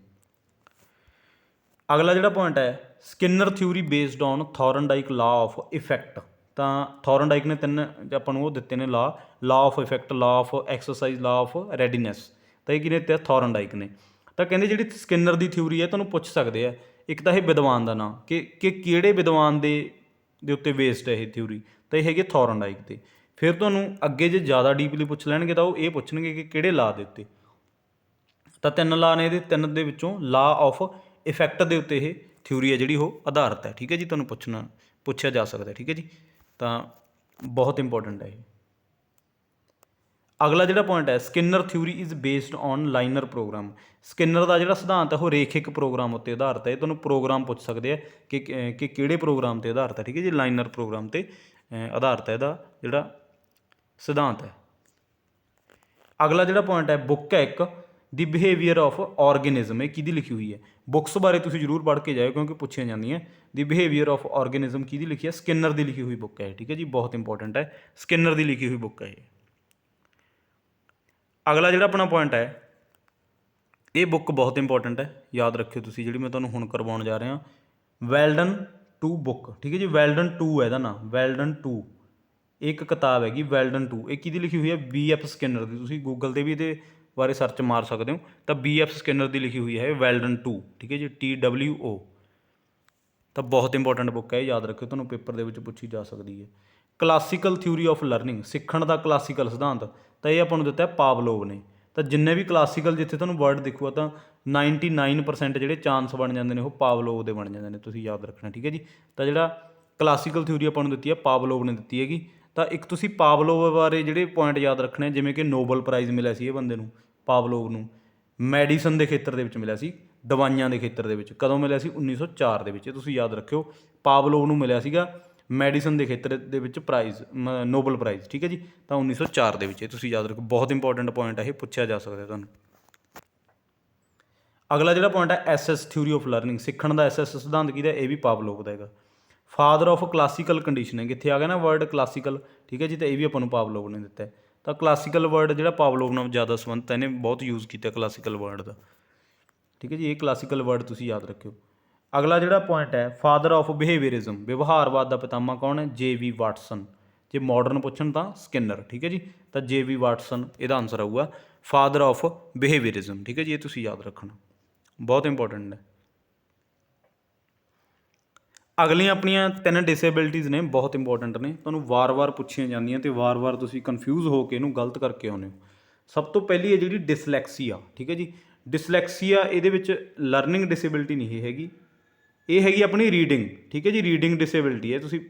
ਅਗਲਾ ਜਿਹੜਾ ਪੁਆਇੰਟ ਹੈ, Skinner theory based on Thorndike law of effect. ਤਾਂ ਥੋਰਨਡਾਈਕ ਨੇ 3 ਆਪਾਂ ਨੂੰ ਉਹ ਦਿੱਤੇ ਨੇ law of effect, law of exercise, law of readiness. ਤਾਂ ਇਹ ਕਿਹਨੇ ਦਿੱਤੇ? ਥੋਰਨਡਾਈਕ ਨੇ। ਤਾਂ ਕਹਿੰਦੇ ਜਿਹੜੀ ਸਕਿਨਰ ਦੀ ਥਿਊਰੀ ਹੈ, ਤੁਹਾਨੂੰ ਪੁੱਛ ਸਕਦੇ ਆ, ਇੱਕ ਤਾਂ ਇਹ ਵਿਦਵਾਨ ਦਾ ਨਾਂ, ਕਿ ਕਿਹੜੇ ਵਿਦਵਾਨ ਦੇ ਉੱਤੇ ਬੇਸਡ ਹੈ ਇਹ ਥਿਊਰੀ। ਤਾਂ ਇਹ ਹੈਗੀ ਥੋਰਨਡਾਈਕ 'ਤੇ। ਫਿਰ ਤੁਹਾਨੂੰ ਅੱਗੇ ਜੇ ਜ਼ਿਆਦਾ ਡੀਪਲੀ ਪੁੱਛ ਲੈਣਗੇ ਤਾਂ ਉਹ ਇਹ ਪੁੱਛਣਗੇ ਕਿ ਕਿਹੜੇ ਲਾਅ ਦੇ ਉੱਤੇ। ਤਾਂ 3 ਲਾਅ ਨੇ ਇਹਦੇ, 3 ਦੇ ਵਿੱਚੋਂ ਲਾਅ ਆਫ ਇਫੈਕਟ ਦੇ ਉੱਤੇ ਇਹ ਥਿਊਰੀ ਹੈ ਜਿਹੜੀ ਉਹ ਆਧਾਰਿਤ ਹੈ। ਠੀਕ ਹੈ ਜੀ, ਤੁਹਾਨੂੰ ਪੁੱਛਿਆ ਜਾ ਸਕਦਾ। ਠੀਕ ਹੈ ਜੀ, ਤਾਂ ਬਹੁਤ ਇੰਪੋਰਟੈਂਟ ਹੈ ਇਹ। ਅਗਲਾ ਜਿਹੜਾ ਪੁਆਇੰਟ ਹੈ, Skinner theory is based on linear program. Skinner ਦਾ ਜਿਹੜਾ ਸਿਧਾਂਤ ਹੈ ਉਹ ਰੇਖਿਕ ਪ੍ਰੋਗਰਾਮ ਉੱਤੇ ਆਧਾਰਿਤ ਹੈ। ਇਹ ਤੁਹਾਨੂੰ ਪ੍ਰੋਗਰਾਮ ਪੁੱਛ ਸਕਦੇ ਆ ਕਿ ਕਿਹੜੇ ਪ੍ਰੋਗਰਾਮ 'ਤੇ ਆਧਾਰਿਤ ਹੈ, ਠੀਕ ਹੈ ਜੀ। ਲਾਈਨਰ ਪ੍ਰੋਗਰਾਮ 'ਤੇ ਆਧਾਰਿਤ ਹੈ ਇਹਦਾ ਜਿਹੜਾ ਸਿਧਾਂਤ ਹੈ। ਅਗਲਾ ਜਿਹੜਾ ਪੁਆਇੰਟ ਹੈ, ਬੁੱਕ ਹੈ ਇੱਕ, ਦੀ ਬਿਹੇਵੀਅਰ ਆਫ ਆਰਗੇਨਿਜ਼ਮ। ਇਹ ਕਿਹਦੀ ਲਿਖੀ ਹੋਈ ਹੈ? ਬੁੱਕਸ ਬਾਰੇ ਤੁਸੀਂ ਜ਼ਰੂਰ ਪੜ੍ਹ ਕੇ ਜਾਇਓ ਕਿਉਂਕਿ ਪੁੱਛੀਆਂ ਜਾਂਦੀਆਂ। ਦੀ ਬਿਹੇਵੀਅਰ ਆਫ ਆਰਗੇਨਿਜ਼ਮ ਕਿਹਦੀ ਲਿਖੀ ਹੈ? ਸਕਿਨਰ ਦੀ ਲਿਖੀ ਹੋਈ ਬੁੱਕ ਹੈ, ਠੀਕ ਹੈ ਜੀ, ਬਹੁਤ ਇੰਪੋਰਟੈਂਟ ਹੈ, ਸਕਿਨਰ ਦੀ ਲਿਖੀ ਹੋਈ ਬੁੱਕ ਹੈ ਇਹ। ਅਗਲਾ ਜਿਹੜਾ ਆਪਣਾ ਪੁਆਇੰਟ ਹੈ, ਇਹ ਬੁੱਕ ਬਹੁਤ ਇੰਪੋਰਟੈਂਟ ਹੈ, ਯਾਦ ਰੱਖਿਓ ਤੁਸੀਂ, ਜਿਹੜੀ ਮੈਂ ਤੁਹਾਨੂੰ ਹੁਣ ਕਰਵਾਉਣ ਜਾ ਰਿਹਾ। ਵੈਲਡਨ 2 ਬੁੱਕ, ਠੀਕ ਹੈ ਜੀ, ਵੈਲਡਨ 2 ਹੈ ਇਹਦਾ ਨਾਮ, ਵੈਲਡਨ 2। ਇੱਕ ਕਿਤਾਬ ਹੈਗੀ ਵੈਲਡਨ 2, ਇਹ ਕਿਹਦੀ ਲਿਖੀ ਹੋਈ ਹੈ? BF ਸਕਿਨਰ ਦੀ। ਤੁਸੀਂ ਗੂਗਲ 'ਤੇ ਵੀ ਇਹਦੇ ਬਾਰੇ ਸਰਚ ਮਾਰ ਸਕਦੇ ਹੋ, ਤਾਂ BF ਸਕਿਨਰ ਦੀ ਲਿਖੀ ਹੋਈ ਹੈ ਵੈਲਡਨ 2, ਠੀਕ ਹੈ ਜੀ, TWO। ਤਾਂ ਬਹੁਤ ਇੰਪੋਰਟੈਂਟ ਬੁੱਕ ਹੈ, ਯਾਦ ਰੱਖਿਓ, ਤੁਹਾਨੂੰ ਪੇਪਰ ਦੇ ਵਿੱਚ ਪੁੱਛੀ ਜਾ ਸਕਦੀ ਹੈ। ਕਲਾਸੀਕਲ ਥਿਊਰੀ ਆਫ ਲਰਨਿੰਗ, ਸਿੱਖਣ ਦਾ ਕਲਾਸੀਕਲ ਸਿਧਾਂਤ, ਤਾਂ ਇਹ ਆਪਾਂ ਨੂੰ ਦਿੱਤਾ ਪਾਵਲੋਵ ਨੇ। ਤਾਂ ਜਿੰਨੇ ਵੀ ਕਲਾਸੀਕਲ ਜਿੱਥੇ ਤੁਹਾਨੂੰ ਵਰਡ ਦਿਖੂਗਾ ਤਾਂ 99% ਜਿਹੜੇ ਚਾਂਸ ਬਣ ਜਾਂਦੇ ਨੇ ਉਹ ਪਾਵਲੋਵ ਦੇ ਬਣ ਜਾਂਦੇ ਨੇ, ਤੁਸੀਂ ਯਾਦ ਰੱਖਣਾ, ਠੀਕ ਹੈ ਜੀ। ਤਾਂ ਜਿਹੜਾ ਕਲਾਸੀਕਲ ਥਿਊਰੀ ਆਪਾਂ ਨੂੰ ਦਿੱਤੀ ਹੈ ਪਾਵਲੋਵ ਨੇ ਦਿੱਤੀ ਹੈਗੀ। ਤਾਂ ਇੱਕ ਤੁਸੀਂ ਪਾਵਲੋਵ ਬਾਰੇ ਜਿਹੜੇ ਪੁਆਇੰਟ ਯਾਦ ਰੱਖਣੇ, ਜਿਵੇਂ ਕਿ ਨੋਬਲ ਪ੍ਰਾਈਜ਼ ਮਿਲਿਆ ਸੀ ਇਹ ਬੰਦੇ ਨੂੰ, ਪਾਵਲੋਵ ਨੂੰ, ਮੈਡੀਸਨ ਦੇ ਖੇਤਰ ਦੇ ਵਿੱਚ ਮਿਲਿਆ ਸੀ, ਦਵਾਈਆਂ ਦੇ ਖੇਤਰ ਦੇ ਵਿੱਚ। ਕਦੋਂ ਮਿਲਿਆ ਸੀ? 1904 ਦੇ ਵਿੱਚ। ਇਹ ਤੁਸੀਂ ਯਾਦ ਰੱਖਿਓ, ਪਾਵਲੋਵ ਨੂੰ ਮਿਲਿਆ ਸੀਗਾ ਮੈਡੀਸਨ ਦੇ ਖੇਤਰ ਦੇ ਵਿੱਚ ਪ੍ਰਾਈਜ਼, ਨੋਬਲ ਪ੍ਰਾਈਜ਼, ਠੀਕ ਹੈ ਜੀ, ਤਾਂ 1904 ਦੇ ਵਿੱਚ। ਇਹ ਤੁਸੀਂ ਯਾਦ ਰੱਖੋ, ਬਹੁਤ ਇੰਪੋਰਟੈਂਟ ਪੁਆਇੰਟ ਹੈ, ਇਹ ਪੁੱਛਿਆ ਜਾ ਸਕਦਾ ਤੁਹਾਨੂੰ। ਅਗਲਾ ਜਿਹੜਾ ਪੁਆਇੰਟ ਹੈ, SS ਥਿਊਰੀ ਆਫ ਲਰਨਿੰਗ, ਸਿੱਖਣ ਦਾ SS ਸਿਧਾਂਤ ਕਿਹਦਾ? ਇਹ ਵੀ ਪਾਵਲੋਵ ਦਾ ਹੈਗਾ। ਫਾਦਰ ਆਫ ਕਲਾਸੀਕਲ ਕੰਡੀਸ਼ਨਿੰਗ, ਇੱਥੇ ਆ ਗਿਆ ਨਾ ਵਰਡ ਕਲਾਸੀਕਲ, ਠੀਕ ਹੈ ਜੀ, ਤਾਂ ਇਹ ਵੀ ਆਪਾਂ ਨੂੰ ਪਾਵਲੋਵ ਨੇ ਦਿੱਤਾ। ਤਾਂ ਕਲਾਸੀਕਲ ਵਰਡ ਜਿਹੜਾ ਪਾਵਲੋਵ ਨਾਲ ਜ਼ਿਆਦਾ ਸੰਬੰਧਿਤ ਹੈ, ਇਹਨੇ ਬਹੁਤ ਯੂਜ਼ ਕੀਤਾ ਕਲਾਸੀਕਲ ਵਰਡ ਦਾ, ਠੀਕ ਹੈ ਜੀ। ਇਹ ਕਲਾਸੀਕਲ ਵਰਡ ਤੁਸੀਂ ਯਾਦ ਰੱਖਿਓ। ਅਗਲਾ ਜਿਹੜਾ ਪੁਆਇੰਟ ਹੈ, ਫਾਦਰ ਆਫ ਬਿਹੇਵੀਅਰਿਜ਼ਮ, ਵਿਵਹਾਰਵਾਦ ਦਾ ਪਿਤਾਮਾ ਕੌਣ ਹੈ? JV Watson. ਜੇ ਮਾਡਰਨ ਪੁੱਛਣ ਤਾਂ ਸਕਿਨਰ, ਠੀਕ ਹੈ ਜੀ, ਤਾਂ JV ਵਾਟਸਨ ਇਹਦਾ ਆਨਸਰ ਆਊਗਾ, ਫਾਦਰ ਆਫ ਬਿਹੇਵੀਅਰਿਜ਼ਮ, ਠੀਕ ਹੈ ਜੀ, ਇਹ ਤੁਸੀਂ ਯਾਦ ਰੱਖਣਾ, ਬਹੁਤ ਇੰਪੋਰਟੈਂਟ ਹੈ। ਅਗਲੀਆਂ ਆਪਣੀਆਂ 3 ਡਿਸੇਬਿਲਿਟੀਜ਼ ਨੇ, ਬਹੁਤ ਇੰਪੋਰਟੈਂਟ ਨੇ, ਤੁਹਾਨੂੰ ਵਾਰ-ਵਾਰ ਪੁੱਛੀਆਂ ਜਾਂਦੀਆਂ ਅਤੇ ਵਾਰ-ਵਾਰ ਤੁਸੀਂ ਕਨਫਿਊਜ਼ ਹੋ ਕੇ ਇਹਨੂੰ ਗਲਤ ਕਰਕੇ ਆਉਂਦੇ ਹੋ। ਸਭ ਤੋਂ ਪਹਿਲੀ ਹੈ ਜਿਹੜੀ ਡਿਸਲੈਕਸੀਆ, ਠੀਕ ਹੈ ਜੀ। ਡਿਸਲੈਕਸੀਆ ਇਹਦੇ ਵਿੱਚ ਲਰਨਿੰਗ ਡਿਸੇਬਿਲਿਟੀ ਨਹੀਂ ਹੈਗੀ, ਇਹ ਹੈਗੀ ਆਪਣੀ ਰੀਡਿੰਗ, ਠੀਕ ਹੈ ਜੀ, ਰੀਡਿੰਗ ਡਿਸੇਬਿਲਿਟੀ ਹੈ। ਤੁਸੀਂ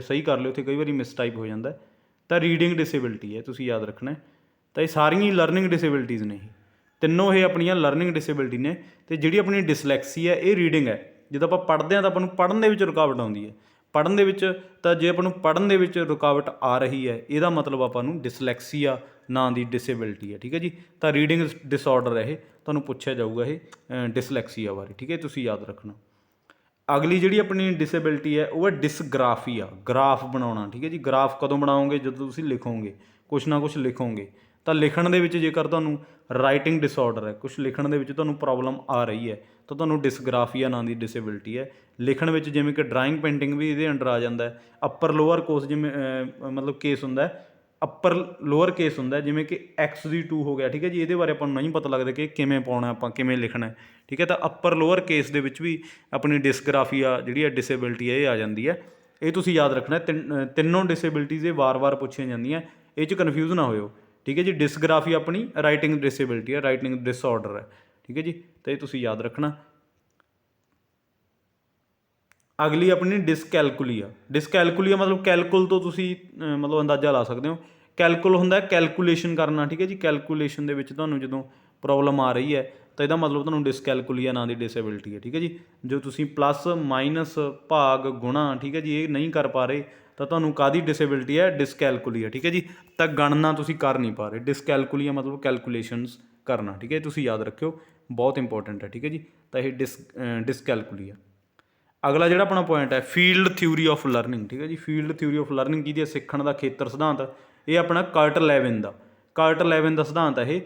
ਸਹੀ ਕਰ ਲਿਓ, ਉੱਥੇ ਕਈ ਵਾਰੀ ਮਿਸਟਾਈਪ ਹੋ ਜਾਂਦਾ, ਤਾਂ ਰੀਡਿੰਗ ਡਿਸੇਬਿਲਿਟੀ ਹੈ, ਤੁਸੀਂ ਯਾਦ ਰੱਖਣਾ। ਤਾਂ ਇਹ ਸਾਰੀਆਂ ਹੀ ਲਰਨਿੰਗ ਡਿਸੇਬਿਲਿਟੀਜ਼ ਨੇ, ਇਹ ਤਿੰਨੋਂ ਇਹ ਆਪਣੀਆਂ ਲਰਨਿੰਗ ਡਿਸੇਬਿਲਿਟੀ ਨੇ। ਅਤੇ ਜਿਹੜੀ ਆਪਣੀ ਡਿਸਲੈਕਸੀ ਹੈ ਇਹ ਰੀਡਿੰਗ ਹੈ। ਜਦੋਂ ਆਪਾਂ ਪੜ੍ਹਦੇ ਹਾਂ ਤਾਂ ਆਪਾਂ ਨੂੰ ਪੜ੍ਹਨ ਦੇ ਵਿੱਚ ਰੁਕਾਵਟ ਆਉਂਦੀ ਹੈ, ਪੜ੍ਹਨ ਦੇ ਵਿੱਚ, ਤਾਂ ਜੇ ਆਪਾਂ ਨੂੰ ਪੜ੍ਹਨ ਦੇ ਵਿੱਚ ਰੁਕਾਵਟ ਆ ਰਹੀ ਹੈ, ਇਹਦਾ ਮਤਲਬ ਆਪਾਂ ਨੂੰ ਡਿਸਲੈਕਸੀਆ ਨਾਂ ਦੀ ਡਿਸੇਬਿਲਿਟੀ ਹੈ, ਠੀਕ ਹੈ ਜੀ। ਤਾਂ ਰੀਡਿੰਗ ਡਿਸਆਰਡਰ ਹੈ ਇਹ, ਤੁਹਾਨੂੰ ਪੁੱਛਿਆ ਜਾਊਗਾ ਇਹ ਡਿਸਲੈਕਸੀਆ ਬਾਰੇ, ਠੀਕ ਹੈ, ਤੁਸੀਂ ਯਾਦ ਰੱਖਣਾ। ਅਗਲੀ ਜਿਹੜੀ ਆਪਣੀ ਡਿਸੇਬਿਲਿਟੀ ਹੈ ਉਹ ਹੈ ਡਿਸਗ੍ਰਾਫੀਆ, ਗ੍ਰਾਫ ਬਣਾਉਣਾ, ਠੀਕ ਹੈ ਜੀ। ਗ੍ਰਾਫ ਕਦੋਂ ਬਣਾਓਗੇ? ਜਦੋਂ ਤੁਸੀਂ ਲਿਖੋਗੇ, ਕੁਛ ਨਾ ਕੁਛ ਲਿਖੋਗੇ। ਤਾਂ ਲਿਖਣ ਦੇ ਵਿੱਚ ਜੇਕਰ ਤੁਹਾਨੂੰ ਰਾਈਟਿੰਗ ਡਿਸਆਰਡਰ ਹੈ, ਕੁਛ ਲਿਖਣ ਦੇ ਵਿੱਚ ਤੁਹਾਨੂੰ ਪ੍ਰੋਬਲਮ ਆ ਰਹੀ ਹੈ, ਤਾਂ ਤੁਹਾਨੂੰ ਡਿਸਗ੍ਰਾਫੀਆ ਨਾਂ ਦੀ ਡਿਸੇਬਿਲਿਟੀ ਹੈ। ਲਿਖਣ ਵਿੱਚ ਜਿਵੇਂ ਕਿ ਡਰਾਇੰਗ ਪੇਂਟਿੰਗ ਵੀ ਇਹਦੇ ਅੰਡਰ ਆ ਜਾਂਦਾ ਹੈ। ਅੱਪਰ ਲੋਅਰ ਕੋਸ ਜਿਵੇਂ ਮਤਲਬ ਕੇਸ ਹੁੰਦਾ, ਅੱਪਰ ਲੋਅਰ ਕੇਸ ਹੁੰਦਾ, ਜਿਵੇਂ ਕਿ XD2 ਹੋ ਗਿਆ, ਠੀਕ ਹੈ ਜੀ। ਇਹਦੇ ਬਾਰੇ ਆਪਾਂ ਨੂੰ ਨਹੀਂ ਪਤਾ ਲੱਗਦਾ ਕਿ ਕਿਵੇਂ ਪਾਉਣਾ, ਆਪਾਂ ਕਿਵੇਂ ਲਿਖਣਾ, ਠੀਕ ਹੈ। ਤਾਂ ਅੱਪਰ ਲੋਅਰ ਕੇਸ ਦੇ ਵਿੱਚ ਵੀ ਆਪਣੀ ਡਿਸਗ੍ਰਾਫੀਆ ਜਿਹੜੀ ਹੈ ਡਿਸੇਬਿਲਿਟੀ ਹੈ ਇਹ ਆ ਜਾਂਦੀ ਹੈ। ਇਹ ਤੁਸੀਂ ਯਾਦ ਰੱਖਣਾ, ਤਿੰਨੋਂ ਡਿਸੇਬਿਲਿਟੀਜ਼ ਇਹ ਵਾਰ-ਵਾਰ ਪੁੱਛੀਆਂ ਜਾਂਦੀਆਂ, ਇਹ 'ਚ ਕਨਫਿਊਜ਼ ਨਾ ਹੋਇਓ, ਠੀਕ ਹੈ ਜੀ। ਡਿਸਗ੍ਰਾਫੀ ਆਪਣੀ ਰਾਈਟਿੰਗ ਡਿਸੇਬਿਲਿਟੀ ਹੈ, ਰਾਈਟਿੰਗ ਡਿਸਆਰਡਰ ਹੈ, ਠੀਕ ਹੈ ਜੀ, ਤਾਂ ਇਹ ਤੁਸੀਂ ਯਾਦ ਰੱਖਣਾ। ਅਗਲੀ ਆਪਣੀ ਡਿਸਕੈਲਕੁਲੀਆ। ਡਿਸਕੈਲਕੁਲੀਆ ਮਤਲਬ ਕੈਲਕੁਲ ਤੋਂ ਤੁਸੀਂ ਮਤਲਬ ਅੰਦਾਜ਼ਾ ਲਾ ਸਕਦੇ ਹੋ। ਕੈਲਕੁਲ ਹੁੰਦਾ ਕੈਲਕੂਲੇਸ਼ਨ ਕਰਨਾ, ਠੀਕ ਹੈ ਜੀ। ਕੈਲਕੂਲੇਸ਼ਨ ਦੇ ਵਿੱਚ ਤੁਹਾਨੂੰ ਜਦੋਂ ਪ੍ਰੋਬਲਮ ਆ ਰਹੀ ਹੈ ਤਾਂ ਇਹਦਾ ਮਤਲਬ ਤੁਹਾਨੂੰ ਡਿਸਕੈਲਕੁਲੀਆ ਨਾਂ ਦੀ ਡਿਸੇਬਿਲਿਟੀ ਹੈ, ਠੀਕ ਹੈ ਜੀ। ਜੋ ਤੁਸੀਂ ਪਲੱਸ ਮਾਈਨਸ ਭਾਗ ਗੁਣਾ, ਠੀਕ ਹੈ ਜੀ, ਇਹ ਨਹੀਂ ਕਰ ਪਾ ਰਹੇ ਤਾਂ ਤੁਹਾਨੂੰ ਕਾਹਦੀ ਡਿਸੇਬਿਲਿਟੀ ਹੈ? ਡਿਸਕੈਲਕੁਲੀਆ, ਠੀਕ ਹੈ ਜੀ। ਤਾਂ ਗਣਨਾ ਤੁਸੀਂ ਕਰ ਨਹੀਂ ਪਾ ਰਹੇ, ਡਿਸਕੈਲਕੁਲੀਆ ਮਤਲਬ ਕੈਲਕੂਲੇਸ਼ਨਸ ਕਰਨਾ, ਠੀਕ ਹੈ, ਤੁਸੀਂ ਯਾਦ ਰੱਖਿਓ, ਬਹੁਤ ਇੰਪੋਰਟੈਂਟ ਹੈ, ਠੀਕ ਹੈ ਜੀ। ਤਾਂ ਇਹ ਡਿਸਕੈਲਕੁਲੀਆ। ਅਗਲਾ ਜਿਹੜਾ ਆਪਣਾ ਪੁਆਇੰਟ ਹੈ, ਫੀਲਡ ਥਿਊਰੀ ਆਫ ਲਰਨਿੰਗ, ਠੀਕ ਹੈ ਜੀ। ਫੀਲਡ ਥਿਊਰੀ ਆਫ ਲਰਨਿੰਗ ਕਿਹਦੀ ਹੈ? ਸਿੱਖਣ ਦਾ ਖੇਤਰ ਸਿਧਾਂਤ, ਇਹ ਆਪਣਾ ਕਰਟ ਲੈਵਿਨ ਦਾ, ਕਰਟ ਲੈਵਿਨ ਦਾ ਸਿਧਾਂਤ ਹੈ ਇਹ,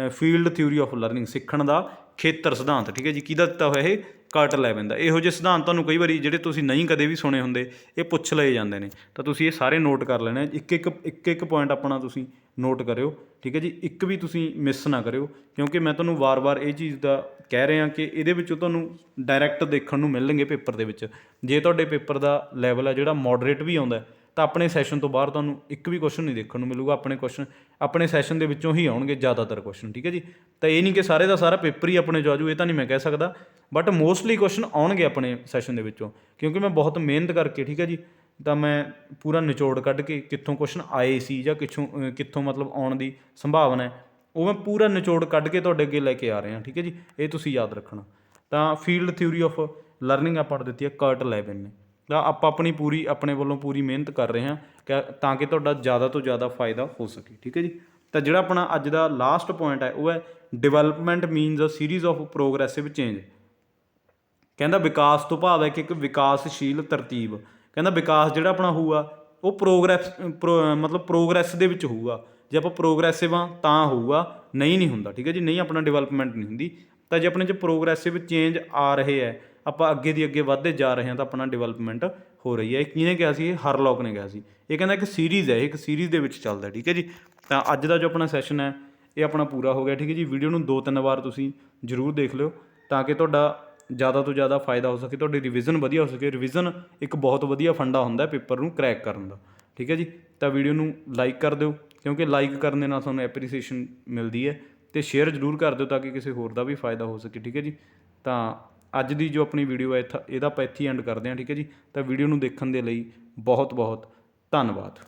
ਫੀਲਡ ਥਿਊਰੀ ਆਫ ਲਰਨਿੰਗ, ਸਿੱਖਣ ਦਾ ਖੇਤਰ ਸਿਧਾਂਤ, ਠੀਕ ਹੈ ਜੀ। ਕਿਹਦਾ ਦਿੱਤਾ ਹੋਇਆ? ਇਹ ਕਰਟ ਲੈਵਿਨ ਦਾ। ਇਹੋ ਜਿਹੇ ਸਿਧਾਂਤ ਤੁਹਾਨੂੰ ਕਈ ਵਾਰੀ ਜਿਹੜੇ ਤੁਸੀਂ ਨਹੀਂ ਕਦੇ ਵੀ ਸੁਣੇ ਹੁੰਦੇ, ਇਹ ਪੁੱਛ ਲਏ ਜਾਂਦੇ ਨੇ, ਤਾਂ ਤੁਸੀਂ ਇਹ ਸਾਰੇ ਨੋਟ ਕਰ ਲੈਣੇ। ਇੱਕ ਪੁਆਇੰਟ ਆਪਣਾ ਤੁਸੀਂ ਨੋਟ ਕਰਿਓ, ਠੀਕ ਹੈ ਜੀ। ਇੱਕ ਵੀ ਤੁਸੀਂ ਮਿਸ ਨਾ ਕਰਿਓ, ਕਿਉਂਕਿ ਮੈਂ ਤੁਹਾਨੂੰ ਵਾਰ-ਵਾਰ ਇਹ ਚੀਜ਼ ਦਾ ਕਹਿ ਰਿਹਾ ਕਿ ਇਹਦੇ ਵਿੱਚੋਂ ਤੁਹਾਨੂੰ ਡਾਇਰੈਕਟ ਦੇਖਣ ਨੂੰ ਮਿਲਣਗੇ ਪੇਪਰ ਦੇ ਵਿੱਚ। ਜੇ ਤੁਹਾਡੇ ਪੇਪਰ ਦਾ ਲੈਵਲ ਹੈ ਜਿਹੜਾ ਮੋਡਰੇਟ ਵੀ ਆਉਂਦਾ, ਤਾਂ ਆਪਣੇ ਸੈਸ਼ਨ ਤੋਂ ਬਾਹਰ ਤੁਹਾਨੂੰ ਇੱਕ ਵੀ ਕੁਐਸਚਨ ਨਹੀਂ ਦੇਖਣ ਨੂੰ ਮਿਲੂਗਾ। ਆਪਣੇ ਸੈਸ਼ਨ ਦੇ ਵਿੱਚੋਂ ਹੀ ਆਉਣਗੇ ਜ਼ਿਆਦਾਤਰ ਕੁਐਸਚਨ, ਠੀਕ ਹੈ ਜੀ। ਤਾਂ ਇਹ ਨਹੀਂ ਕਿ ਸਾਰੇ ਦਾ ਸਾਰਾ ਪੇਪਰ ਹੀ ਆਪਣੇ 'ਚ ਆ ਜਾਊ, ਇਹ ਤਾਂ ਨਹੀਂ ਮੈਂ ਕਹਿ ਸਕਦਾ, ਬਟ ਮੋਸਟਲੀ ਕੁਐਸਚਨ ਆਉਣਗੇ ਆਪਣੇ ਸੈਸ਼ਨ ਦੇ ਵਿੱਚੋਂ, ਕਿਉਂਕਿ ਮੈਂ ਬਹੁਤ ਮਿਹਨਤ ਕਰਕੇ, ਠੀਕ ਹੈ ਜੀ, ਤਾਂ ਮੈਂ ਪੂਰਾ ਨਿਚੋੜ ਕੱਢ ਕੇ ਕਿੱਥੋਂ ਕੁਐਸਚਨ ਆਏ ਸੀ ਜਾਂ ਕਿੱਥੋਂ ਮਤਲਬ ਆਉਣ ਦੀ ਸੰਭਾਵਨਾ ਹੈ, ਉਹ ਮੈਂ ਪੂਰਾ ਨਿਚੋੜ ਕੱਢ ਕੇ ਤੁਹਾਡੇ ਅੱਗੇ ਲੈ ਕੇ ਆ ਰਿਹਾ, ਠੀਕ ਹੈ ਜੀ। ਇਹ ਤੁਸੀਂ ਯਾਦ ਰੱਖਣਾ। ਤਾਂ ਫੀਲਡ ਥਿਊਰੀ ਆਫ ਲਰਨਿੰਗ ਆਪਾਂ ਨੂੰ ਦਿੱਤੀ ਹੈ ਕਰਟ ਲੈਵਿਨ ਨੇ। ਤਾਂ ਆਪਾਂ ਆਪਣੇ ਵੱਲੋਂ ਪੂਰੀ ਮਿਹਨਤ ਕਰ ਰਹੇ ਹਾਂ ਤਾਂ ਕਿ ਤੁਹਾਡਾ ਜ਼ਿਆਦਾ ਤੋਂ ਜ਼ਿਆਦਾ ਫਾਇਦਾ ਹੋ ਸਕੇ, ਠੀਕ ਹੈ ਜੀ। ਤਾਂ ਜਿਹੜਾ ਆਪਣਾ ਅੱਜ ਦਾ ਲਾਸਟ ਪੁਆਇੰਟ ਹੈ ਉਹ ਹੈ development means a series of progressive change. ਕਹਿੰਦਾ ਵਿਕਾਸ ਤੋਂ ਭਾਵ ਹੈ ਕਿ ਇੱਕ ਵਿਕਾਸਸ਼ੀਲ ਤਰਤੀਬ। ਕਹਿੰਦਾ ਵਿਕਾਸ ਜਿਹੜਾ ਆਪਣਾ ਹੋਊਗਾ ਉਹ ਮਤਲਬ ਪ੍ਰੋਗਰੈਸ ਦੇ ਵਿੱਚ ਹੋਊਗਾ। ਜੇ ਆਪਾਂ ਪ੍ਰੋਗਰੈਸਿਵ ਹਾਂ ਤਾਂ ਹੋਊਗਾ, ਨਹੀਂ ਹੁੰਦਾ, ਠੀਕ ਹੈ ਜੀ। ਨਹੀਂ ਆਪਣਾ ਡਿਵੈਲਪਮੈਂਟ ਨਹੀਂ ਹੁੰਦੀ। ਤਾਂ ਜੇ ਆਪਣੇ 'ਚ ਪ੍ਰੋਗਰੈਸਿਵ ਚੇਂਜ ਆ ਰਹੇ ਹੈ, ਆਪਾਂ ਅੱਗੇ ਦੀ ਅੱਗੇ ਵੱਧਦੇ ਜਾ ਰਹੇ ਹਾਂ, ਤਾਂ ਆਪਣਾ ਡਿਵੈਲਪਮੈਂਟ ਹੋ ਰਹੀ ਹੈ। ਇਹ ਕਿਹਨੇ ਕਿਹਾ ਸੀ? ਇਹ ਹਰਲੌਕ ਨੇ ਕਿਹਾ ਸੀ। ਇਹ ਕਹਿੰਦਾ ਇੱਕ ਸੀਰੀਜ਼ ਹੈ, ਇੱਕ ਸੀਰੀਜ਼ ਦੇ ਵਿੱਚ ਚੱਲਦਾ, ਠੀਕ ਹੈ ਜੀ। ਤਾਂ ਅੱਜ ਦਾ ਜੋ ਆਪਣਾ ਸੈਸ਼ਨ ਹੈ ਇਹ ਆਪਣਾ ਪੂਰਾ ਹੋ ਗਿਆ, ਠੀਕ ਹੈ ਜੀ। ਵੀਡੀਓ ਨੂੰ 2-3 ਵਾਰ ਤੁਸੀਂ ਜ਼ਰੂਰ ਦੇਖ ਲਿਓ ਤਾਂ ਕਿ ਤੁਹਾਡਾ ਜ਼ਿਆਦਾ ਤੋਂ ਜ਼ਿਆਦਾ ਫਾਇਦਾ ਹੋ ਸਕੇ, ਤੁਹਾਡੀ ਰਿਵੀਜ਼ਨ ਵਧੀਆ ਹੋ ਸਕੇ। ਰਿਵੀਜ਼ਨ ਇੱਕ ਬਹੁਤ ਵਧੀਆ ਫੰਡਾ ਹੁੰਦਾ ਪੇਪਰ ਨੂੰ ਕਰੈਕ ਕਰਨ ਦਾ, ਠੀਕ ਹੈ ਜੀ। ਤਾਂ ਵੀਡੀਓ ਨੂੰ ਲਾਈਕ ਕਰ ਦਿਓ, ਕਿਉਂਕਿ ਲਾਈਕ ਕਰਨ ਦੇ ਨਾਲ ਤੁਹਾਨੂੰ ਐਪਰੀਸੀਏਸ਼ਨ ਮਿਲਦੀ ਹੈ, ਅਤੇ ਸ਼ੇਅਰ ਜ਼ਰੂਰ ਕਰ ਦਿਓ ਤਾਂ ਕਿ ਕਿਸੇ ਹੋਰ ਦਾ ਵੀ ਫਾਇਦਾ ਹੋ ਸਕੇ, ਠੀਕ ਹੈ ਜੀ। ਤਾਂ ਅੱਜ ਦੀ ਜੋ ਆਪਣੀ ਵੀਡੀਓ ਹੈ ਇਹਦਾ ਆਪਾਂ ਇੱਥੇ ਐਂਡ ਕਰਦੇ ਹਾਂ, ਠੀਕ ਹੈ ਜੀ। ਤਾਂ ਵੀਡੀਓ ਨੂੰ ਦੇਖਣ ਦੇ ਲਈ ਬਹੁਤ ਬਹੁਤ ਧੰਨਵਾਦ।